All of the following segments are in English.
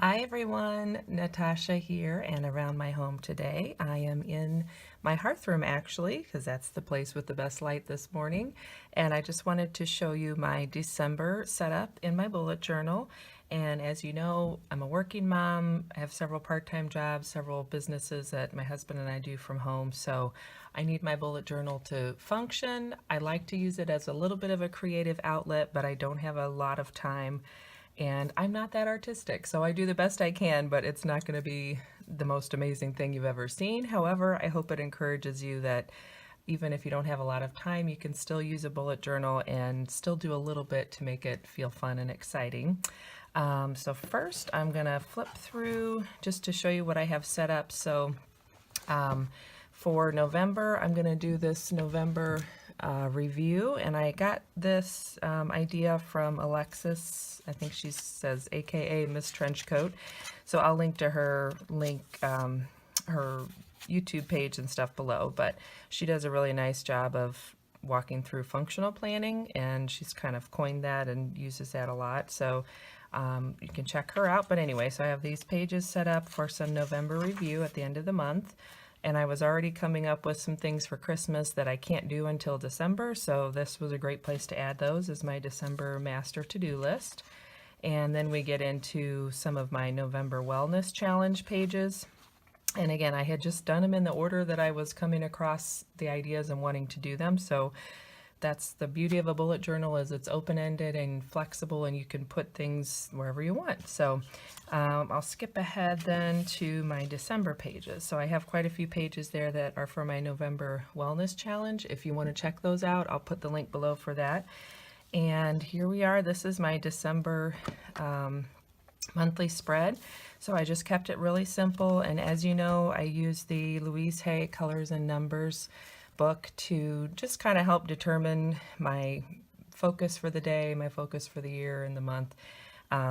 Hi everyone, Natasha here and around my home today. I am in my hearth room actually, because that's the place with the best light this morning. And I just wanted to show you my December setup in my bullet journal. And as you know, I'm a working mom. I have several part-time jobs, several businesses that my husband and I do from home. So I need my bullet journal to function. I like to use it as a little bit of a creative outlet, but I don't have a lot of time. And I'm not that artistic, so I do the best I can, but it's not going to be the most amazing thing you've ever seen. However, I hope it encourages you that even if you don't have a lot of time, you can still use a bullet journal and still do a little bit to make it feel fun and exciting. So first, I'm going to flip through just to show you what I have set up. So for November, I'm going to do this November review, and I got this idea from Alexis. I think she says AKA Miss Trenchcoat. So I'll link to her her YouTube page and stuff below, but she does a really nice job of walking through functional planning, and she's kind of coined that and uses that a lot. So you can check her out. But anyway, so I have these pages set up for some November review at the end of the month. And I was already coming up with some things for Christmas that I can't do until December, so this was a great place to add those as my December master to-do list. And then we get into some of my November Wellness Challenge pages. And again, I had just done them in the order that I was coming across the ideas and wanting to do them. So that's the beauty of a bullet journal, is it's open-ended and flexible, and you can put things wherever you want. So I'll skip ahead then to my December pages. So I have quite a few pages there that are for my November Wellness Challenge. If you want to check those out, I'll put the link below for that. And here we are. This is my December monthly spread. So I just kept it really simple. And as you know, I use the Louise Hay Colors and Numbers book to just kind of help determine my focus for the day, my focus for the year and the month.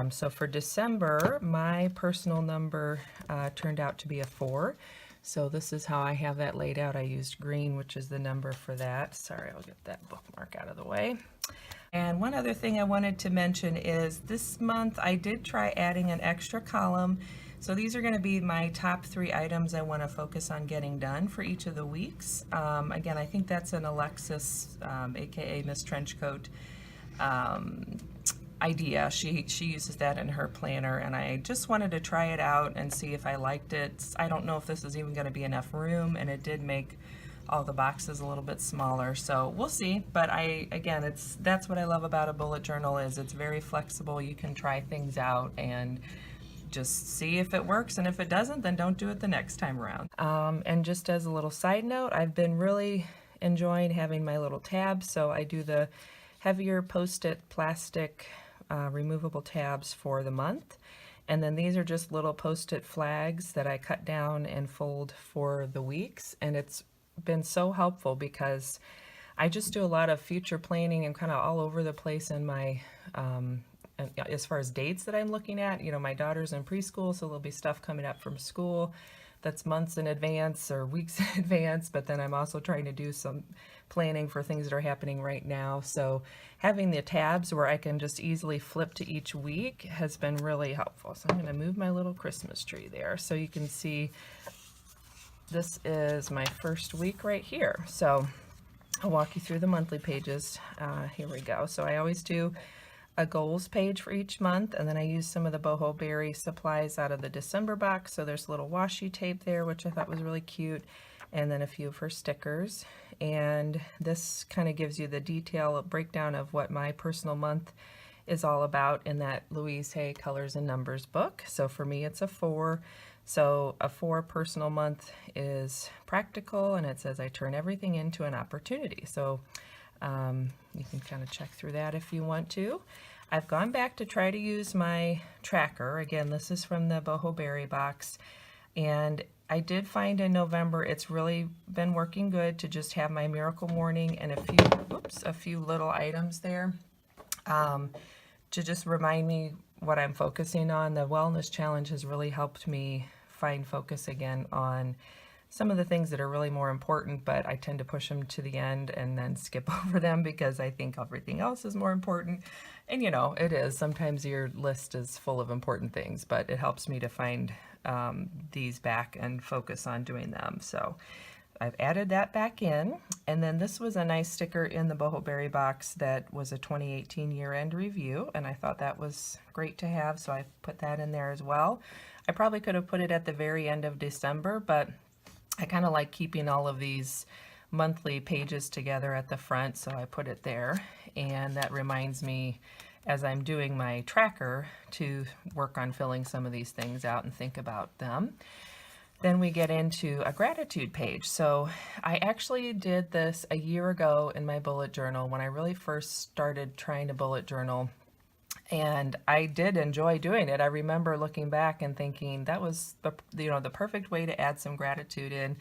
So for December, my personal number turned out to be a 4. So this is how I have that laid out. I used green, which is the number for that. Sorry, I'll get that bookmark out of the way. And one other thing I wanted to mention is this month I did try adding an extra column. So these are going to be my top 3 items I want to focus on getting done for each of the weeks. Again, I think that's an Alexis, aka Miss Trenchcoat, idea. She uses that in her planner, and I just wanted to try it out and see if I liked it. I don't know if this is even going to be enough room, and it did make all the boxes a little bit smaller, so we'll see. But again, that's what I love about a bullet journal, is it's very flexible. You can try things out and just see if it works, and if it doesn't, then don't do it the next time around. And just as a little side note, I've been really enjoying having my little tabs. So I do the heavier Post-it plastic removable tabs for the month, and then these are just little Post-it flags that I cut down and fold for the weeks. And it's been so helpful because I just do a lot of future planning and kind of all over the place in my as far as dates that I'm looking at. You know, my daughter's in preschool, so there'll be stuff coming up from school that's months in advance or weeks in advance, but then I'm also trying to do some planning for things that are happening right now. So having the tabs where I can just easily flip to each week has been really helpful. So I'm going to move my little Christmas tree there so you can see this is my first week right here. So I'll walk you through the monthly pages. Here we go. So I always do a goals page for each month, and then I use some of the Boho Berry supplies out of the December box. So there's a little washi tape there, which I thought was really cute, and then a few of her stickers. And this kind of gives you the detail breakdown of what my personal month is all about in that Louise Hay Colors and Numbers book. So for me, it's a 4. So a 4 personal month is practical, and it says I turn everything into an opportunity. So you can kind of check through that if you want to. I've gone back to try to use my tracker. Again, this is from the Boho Berry box, and I did find in November it's really been working good to just have my miracle morning and a few little items there to just remind me what I'm focusing on. The Wellness Challenge has really helped me find focus again on some of the things that are really more important, but I tend to push them to the end and then skip over them because I think everything else is more important. And you know, it is. Sometimes your list is full of important things, but it helps me to find these back and focus on doing them. So I've added that back in. And then this was a nice sticker in the Boho Berry box that was a 2018 year-end review, and I thought that was great to have, so I put that in there as well. I probably could have put it at the very end of December, but I kind of like keeping all of these monthly pages together at the front, so I put it there. And that reminds me, as I'm doing my tracker, to work on filling some of these things out and think about them. Then we get into a gratitude page. So I actually did this a year ago in my bullet journal when I really first started trying to bullet journal. And I did enjoy doing it. I remember looking back and thinking that was the perfect way to add some gratitude in.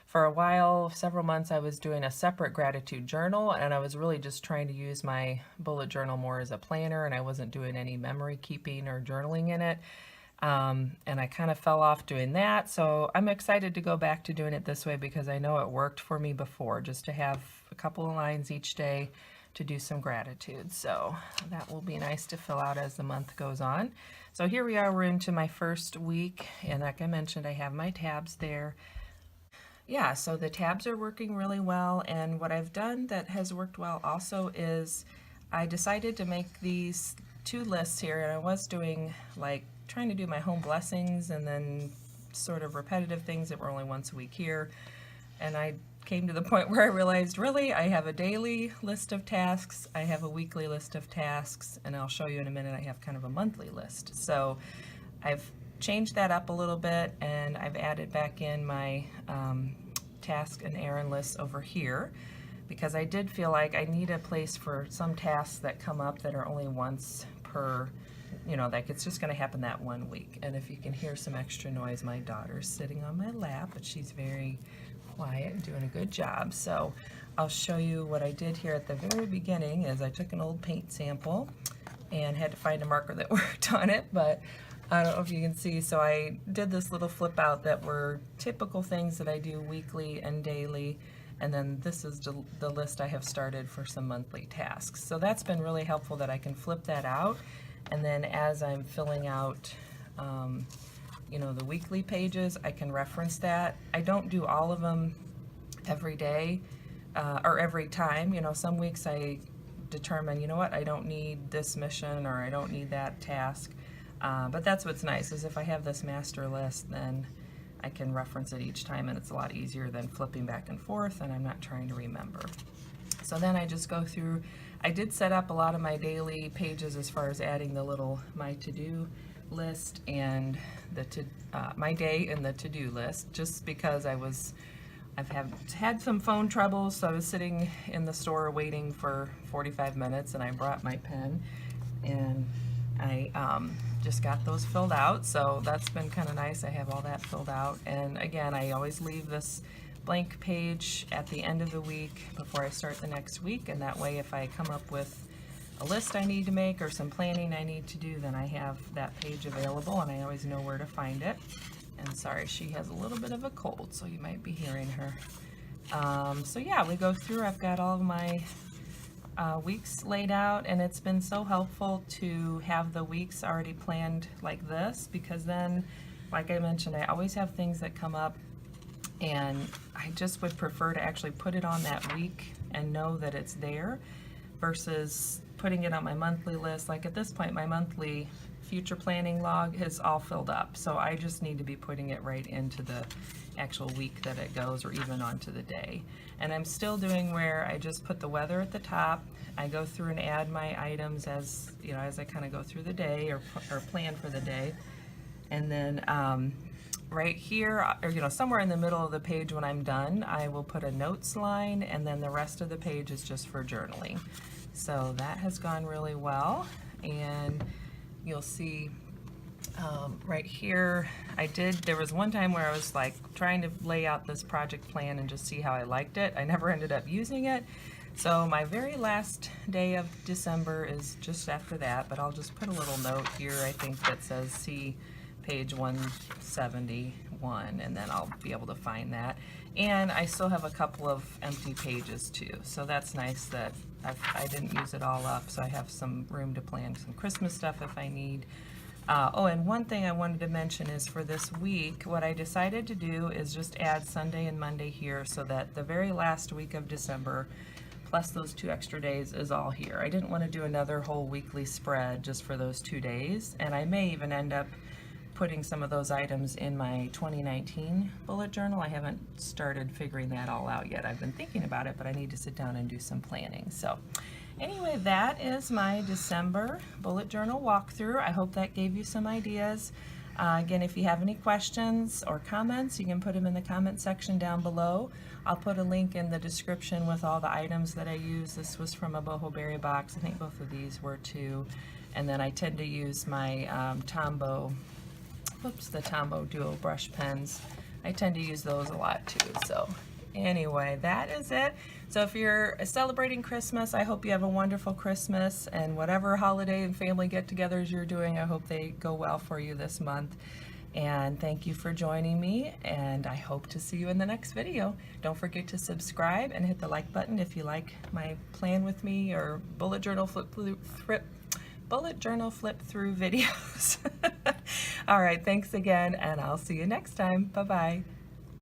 For a while, several months, I was doing a separate gratitude journal, and I was really just trying to use my bullet journal more as a planner, and I wasn't doing any memory keeping or journaling in it. And I kind of fell off doing that, so I'm excited to go back to doing it this way because I know it worked for me before, just to have a couple of lines each day to do some gratitude. So that will be nice to fill out as the month goes on. So here we are, we're into my first week, and like I mentioned, I have my tabs there. Yeah, so the tabs are working really well, and what I've done that has worked well also is I decided to make these two lists here, and I was doing like trying to do my home blessings and then sort of repetitive things that were only once a week here. And I came to the point where I realized, really, I have a daily list of tasks, I have a weekly list of tasks, and I'll show you in a minute I have kind of a monthly list. So I've changed that up a little bit, and I've added back in my task and errand lists over here, because I did feel like I need a place for some tasks that come up that are only once per, like it's just going to happen that 1 week. And if you can hear some extra noise, my daughter's sitting on my lap, but she's very quiet and doing a good job. So I'll show you what I did here at the very beginning is I took an old paint sample and had to find a marker that worked on it, but I don't know if you can see. So I did this little flip out that were typical things that I do weekly and daily. And then this is the list I have started for some monthly tasks. So that's been really helpful that I can flip that out. And then as I'm filling out, the weekly pages, I can reference that. I don't do all of them every day or every time. Some weeks I determine, I don't need this mission or I don't need that task. But that's what's nice is if I have this master list, then I can reference it each time, and it's a lot easier than flipping back and forth, and I'm not trying to remember. So then I just go through. I did set up a lot of my daily pages as far as adding the little my to-do list and my day in the to-do list, just because I've had some phone troubles, so I was sitting in the store waiting for 45 minutes, and I brought my pen, and I just got those filled out, so that's been kind of nice. I have all that filled out, and again, I always leave this blank page at the end of the week before I start the next week, and that way if I come up with a list I need to make or some planning I need to do, then I have that page available and I always know where to find it. And sorry, she has a little bit of a cold, so you might be hearing her. So yeah, we go through. I've got all of my weeks laid out, and it's been so helpful to have the weeks already planned like this, because then, like I mentioned, I always have things that come up, and I just would prefer to actually put it on that week and know that it's there versus putting it on my monthly list. Like at this point, my monthly future planning log is all filled up, so I just need to be putting it right into the actual week that it goes, or even onto the day. And I'm still doing where I just put the weather at the top. I go through and add my items as I kind of go through the day or plan for the day. And then right here, or somewhere in the middle of the page when I'm done, I will put a notes line, and then the rest of the page is just for journaling. So that has gone really well, and you'll see right here, there was one time where I was like trying to lay out this project plan and just see how I liked it. I never ended up using it. So my very last day of December is just after that, but I'll just put a little note here, I think, that says see page 171, and then I'll be able to find that. And I still have a couple of empty pages too, so that's nice that I didn't use it all up, so I have some room to plan some Christmas stuff if I need. Oh, and one thing I wanted to mention is for this week, what I decided to do is just add Sunday and Monday here so that the very last week of December, plus those 2 extra days, is all here. I didn't want to do another whole weekly spread just for those 2 days, and I may even end up putting some of those items in my 2019 bullet journal. I haven't started figuring that all out yet. I've been thinking about it, but I need to sit down and do some planning. So anyway, that is my December bullet journal walkthrough. I hope that gave you some ideas. Again, if you have any questions or comments, you can put them in the comment section down below. I'll put a link in the description with all the items that I use. This was from a Boho Berry box. I think both of these were too. And then I tend to use my the Tombow Duo brush pens. I tend to use those a lot too. So anyway, that is it. So if you're celebrating Christmas, I hope you have a wonderful Christmas, and whatever holiday and family get-togethers you're doing, I hope they go well for you this month. And thank you for joining me, and I hope to see you in the next video. Don't forget to subscribe and hit the like button if you like my plan with me or bullet journal flip through videos. All right, thanks again, and I'll see you next time. Bye-bye.